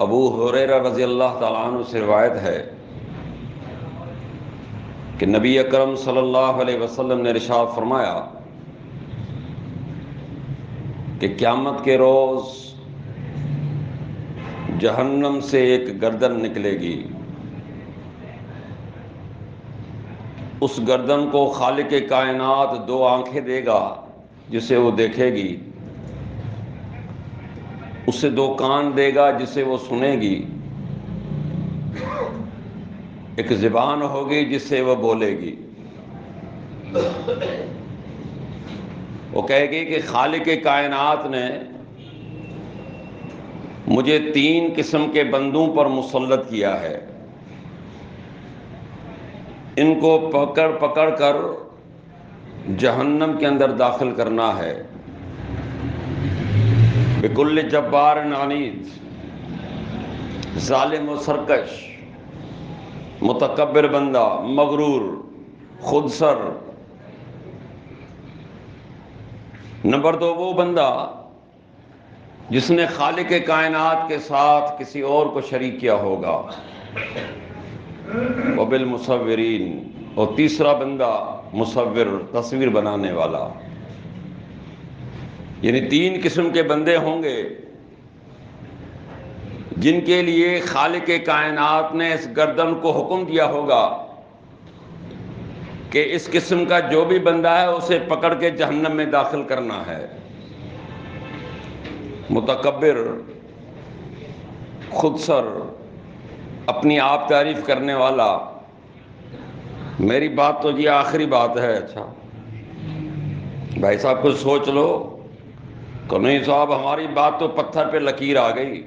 ابو ہریرہ رضی اللہ تعالیٰ عنہ سے روایت ہے کہ نبی اکرم صلی اللہ علیہ وسلم نے ارشاد فرمایا کہ قیامت کے روز جہنم سے ایک گردن نکلے گی، اس گردن کو خالق کائنات دو آنکھیں دے گا جسے وہ دیکھے گی، اسے دو کان دے گا جسے وہ سنے گی، ایک زبان ہوگی جس سے وہ بولے گی۔ وہ کہے گی کہ خالق کائنات نے مجھے 3 قسم کے بندوں پر مسلط کیا ہے، ان کو پکڑ پکڑ کر جہنم کے اندر داخل کرنا ہے۔ بکل جبار عنید، ظالم و سرکش، متکبر بندہ، مغرور، خود سر۔ نمبر 2، وہ بندہ جس نے خالق کائنات کے ساتھ کسی اور کو شریک کیا ہوگا، وبالمصورین، اور تیسرا بندہ مصور، تصویر بنانے والا۔ یعنی 3 قسم کے بندے ہوں گے جن کے لیے خالق کائنات نے اس گردن کو حکم دیا ہوگا کہ اس قسم کا جو بھی بندہ ہے اسے پکڑ کے جہنم میں داخل کرنا ہے۔ متکبر، خود سر، اپنی آپ تعریف کرنے والا۔ میری بات تو یہ آخری بات ہے۔ اچھا بھائی صاحب کچھ سوچ لو کہ نہیں صاحب ہماری بات تو پتھر پہ لکیر آ گئی،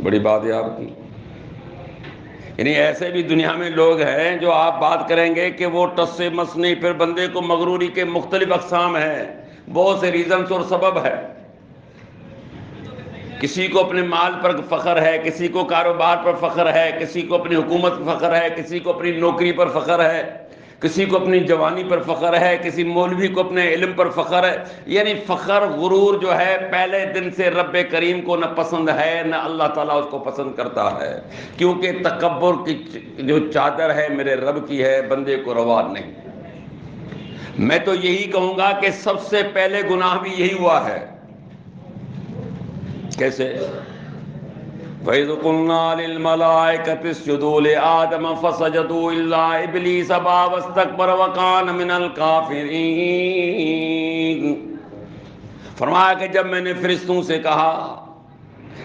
بڑی بات ہے آپ کی۔ یعنی ایسے بھی دنیا میں لوگ ہیں جو آپ بات کریں گے کہ وہ ٹس سے مس نہیں، پھر بندے کو مغروری کے مختلف اقسام ہیں، بہت سے ریزنز اور سبب ہے۔ کسی کو اپنے مال پر فخر ہے، کسی کو کاروبار پر فخر ہے، کسی کو اپنی حکومت پر فخر ہے، کسی کو اپنی نوکری پر فخر ہے، کسی کو اپنی جوانی پر فخر ہے، کسی مولوی کو اپنے علم پر فخر ہے۔ یعنی فخر، غرور جو ہے پہلے دن سے رب کریم کو نہ پسند ہے نہ اللہ تعالیٰ اس کو پسند کرتا ہے، کیونکہ تکبر کی جو چادر ہے میرے رب کی ہے، بندے کو روا نہیں۔ میں تو یہی کہوں گا کہ سب سے پہلے گناہ بھی یہی ہوا ہے۔ کیسے؟ وَإِذْ قُلْنَا لِلْمَلَائِكَةِ اسْجُدُوا لِآدَمَ فَسَجَدُوا إِلَّا إِبْلِيسَ أَبَىٰ وَاسْتَكْبَرَ وَكَانَ مِنَ الْكَافِرِينَ۔ فرمایا کہ جب میں نے فرشتوں سے کہا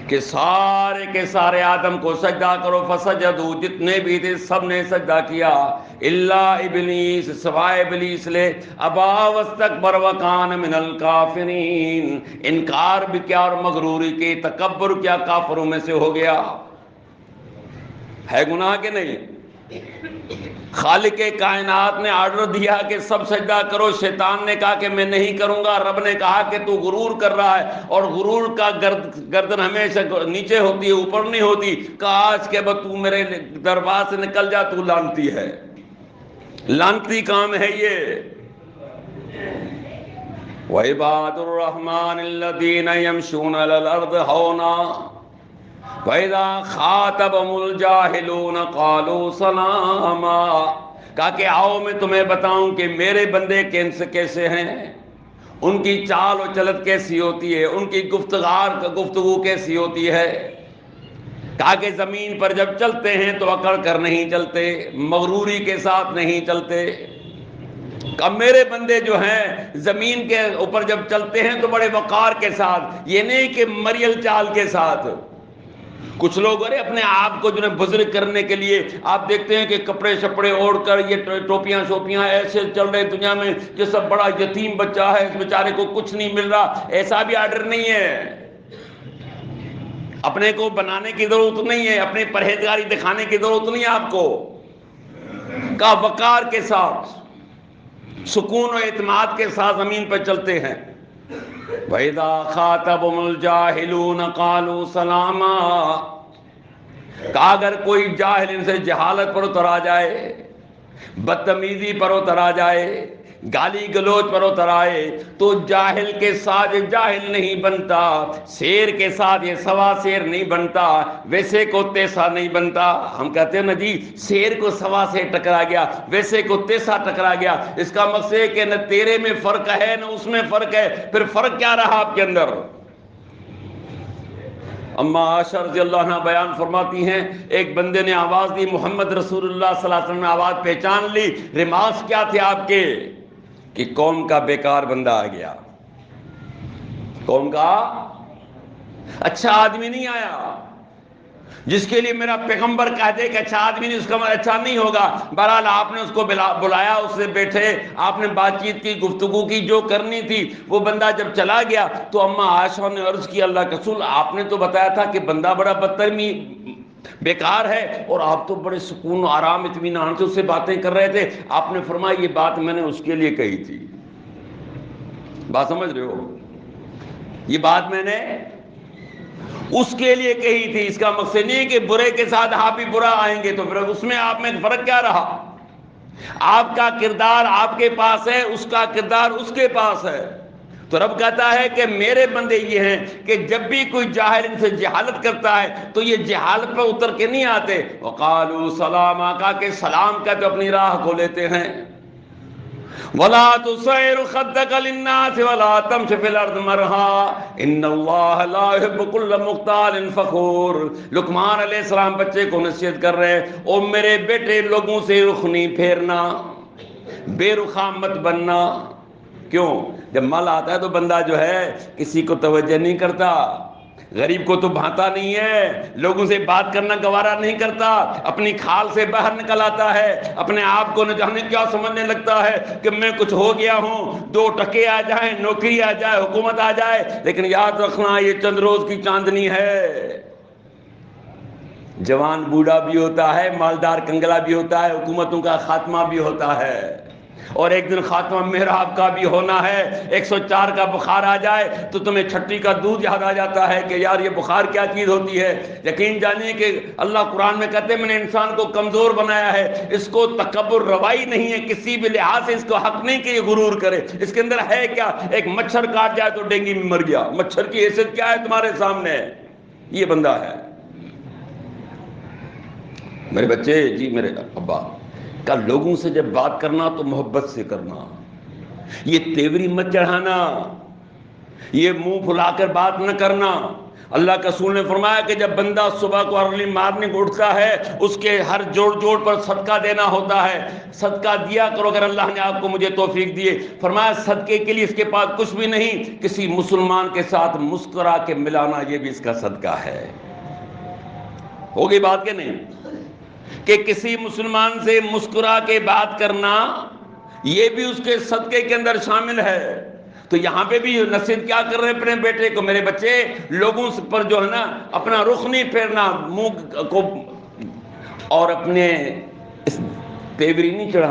کہ سارے کے سارے آدم کو سجدہ کرو، فسجدوا، جتنے بھی تھے سب نے سجدہ کیا، الا ابلیس، سوائے ابلیس لے، ابا واستکبر وکان من الکافرین، انکار بھی کیا اور مغروری کی، تکبر کیا، کافروں میں سے ہو گیا۔ ہے گناہ کہ نہیں؟ خالق کائنات نے آرڈر دیا کہ سب سجدہ کرو، شیطان نے کہا کہ میں نہیں کروں گا، رب نے کہا کہ تو غرور کر رہا ہے، اور غرور کا گردن ہمیشہ نیچے ہوتی ہے، اوپر نہیں ہوتی۔ کاش کہ تو میرے دربار سے نکل جا، تو لعنتی ہے، لعنتی کام ہے یہ۔ وَعِبَادُ الرَّحْمَنِ الَّذِينَ يَمْشُونَ عَلَى الْأَرْضِ هَوْنًا وَإِذَا خَاطَبَهُمُ الْجَاهِلُونَ قَالُوا سَلَامًا۔ کہا کہ آؤ میں تمہیں بتاؤں کہ میرے بندے کیسے ہیں، ان کی چال و چلت کیسی ہوتی ہے، ان کی گفتگو کیسی ہوتی ہے۔ کہا کہ زمین پر جب چلتے ہیں تو اکڑ کر نہیں چلتے، مغروری کے ساتھ نہیں چلتے۔ کہ میرے بندے جو ہیں زمین کے اوپر جب چلتے ہیں تو بڑے وقار کے ساتھ، یہ نہیں کہ مریل چال کے ساتھ۔ کچھ لوگ اپنے آپ کو جو ہے بزرگ کرنے کے لیے آپ دیکھتے ہیں کہ کپڑے شپڑے اوڑھ کر یہ ٹوپیاں شوپیاں ایسے چل رہے دنیا میں کہ سب بڑا یتیم بچہ ہے، اس بیچارے کو کچھ نہیں مل رہا۔ ایسا بھی آرڈر نہیں ہے، اپنے کو بنانے کی ضرورت نہیں ہے، اپنی پرہیزگاری دکھانے کی ضرورت نہیں ہے آپ کو۔ کا وقار کے ساتھ، سکون و اعتماد کے ساتھ زمین پر چلتے ہیں۔ وَإِذَا خَاطَبَهُمُ الْجَاهِلُونَ قَالُوا سَلَامًا۔ کہ اگر کوئی جاہل ان سے جہالت پر اتر آ جائے، بدتمیزی پر اتر آ جائے، گالی گلوچ پر اتر آئے تو جاہل کے ساتھ جاہل نہیں بنتا، شیر کے ساتھ یہ سوا شیر نہیں بنتا، ویسے کو تیسا نہیں بنتا۔ ہم کہتے ہیں نا جی شیر کو سوا سے ٹکرا گیا، ویسے کو تیسا ٹکرا گیا، اس کا مقصد ہے کہ نہ تیرے میں فرق ہے نہ اس میں فرق ہے، پھر فرق کیا رہا آپ کے اندر؟ اما عائشہ رضی اللہ عنہ بیان فرماتی ہیں ایک بندے نے آواز دی، محمد رسول اللہ صلی اللہ علیہ وسلم نے آواز پہچان لی، رماس کیا تھے آپ کے؟ کہ قوم کا بیکار بندہ آ گیا، قوم کا اچھا آدمی نہیں آیا، جس کے لیے میرا پیغمبر کہہ دے کہ اچھا آدمی نہیں، اس کا اچھا نہیں ہوگا۔ بہرحال آپ نے اس کو بلایا، اس سے بیٹھے، آپ نے بات چیت کی، گفتگو کی، جو کرنی تھی۔ وہ بندہ جب چلا گیا تو اما عائشہ نے عرض کی اللہ کے رسول آپ نے تو بتایا تھا کہ بندہ بڑا بیکار ہے، اور آپ تو بڑے سکون و آرام اطمینان سے اس سے باتیں کر رہے تھے۔ آپ نے فرمایا یہ بات میں نے اس کے لیے کہی تھی۔ بات سمجھ رہے ہو؟ یہ بات میں نے اس کے لیے کہی تھی، اس کا مقصد نہیں کہ برے کے ساتھ آپ بھی برا آئیں گے، تو پھر اس میں آپ میں فرق کیا رہا؟ آپ کا کردار آپ کے پاس ہے، اس کا کردار اس کے پاس ہے۔ تو رب کہتا ہے کہ میرے بندے یہ ہیں کہ جب بھی کوئی جاہل ان سے جہالت کرتا ہے تو یہ جہالت پر اتر کے نہیں آتے، وقالوا سلاما، کہا کہ سلام کہتے اپنی راہ کو لیتے ہیں۔ وَلَا تُسَعِّرْ خَدَّكَ لِلنَّاسِ وَلَا تَمْشِ فِي الْأَرْضِ مَرْحًا إِنَّ اللَّهَ لَا يُحِبُّ كُلَّ مُخْتَالٍ فَخُورٍ۔ لقمان علیہ السلام بچے کو نصیحت کر رہے ہیں، او میرے بیٹے لوگوں سے رخ نہیں پھیرنا، بے رخا مت بننا۔ کیوں؟ جب مال آتا ہے تو بندہ جو ہے کسی کو توجہ نہیں کرتا، غریب کو تو بھانتا نہیں ہے، لوگوں سے بات کرنا گوارا نہیں کرتا، اپنی کھال سے باہر نکل آتا ہے، اپنے آپ کو نہ جانے کیا سمجھنے لگتا ہے کہ میں کچھ ہو گیا ہوں، 2 ٹکے آ جائیں، نوکری آ جائے، حکومت آ جائے، لیکن یاد رکھنا یہ چند روز کی چاندنی ہے۔ جوان بوڑھا بھی ہوتا ہے، مالدار کنگلا بھی ہوتا ہے، حکومتوں کا خاتمہ بھی ہوتا ہے، اور ایک دن خاتمہ محراب کا بھی ہونا ہے۔ 104 کا بخار آ جائے تو تمہیں چھٹی کا دودھ یاد آ جاتا ہے کہ یار یہ بخار کیا چیز ہوتی ہے۔ یقین جانیے کہ اللہ قرآن میں کہتے ہیں میں نے انسان کو کمزور بنایا ہے، اس کو تکبر روائی نہیں ہے، کسی بھی لحاظ سے اس کو حق نہیں کہ یہ غرور کرے۔ اس کے اندر ہے کیا؟ ایک مچھر کاٹ جائے تو ڈینگی میں مر گیا، مچھر کی حیثیت کیا ہے تمہارے سامنے؟ یہ بندہ ہے۔ میرے بچے، جی میرے ابا کا لوگوں سے جب بات کرنا تو محبت سے کرنا، یہ تیوری مت چڑھانا، یہ منہ پھلا کر بات نہ کرنا۔ اللہ کے رسول نے فرمایا کہ جب بندہ صبح کو ارلی مارننگ اٹھتا ہے اس کے ہر جوڑ پر صدقہ دینا ہوتا ہے، صدقہ دیا کرو اگر اللہ نے آپ کو مجھے توفیق دیے۔ فرمایا صدقے کے لیے اس کے پاس کچھ بھی نہیں، کسی مسلمان کے ساتھ مسکرا کے ملانا یہ بھی اس کا صدقہ ہے۔ ہوگی بات کہ نہیں؟ کہ کسی مسلمان سے مسکرا کے بات کرنا یہ بھی اس کے صدقے کے اندر شامل ہے۔ تو یہاں پہ بھی نصیحت کیا کر رہے ہیں اپنے بیٹے کو، میرے بچے لوگوں پر جو ہے نا اپنا رخ نہیں پھیرنا، منہ کو اور اپنے تیوری نہیں چڑھانا۔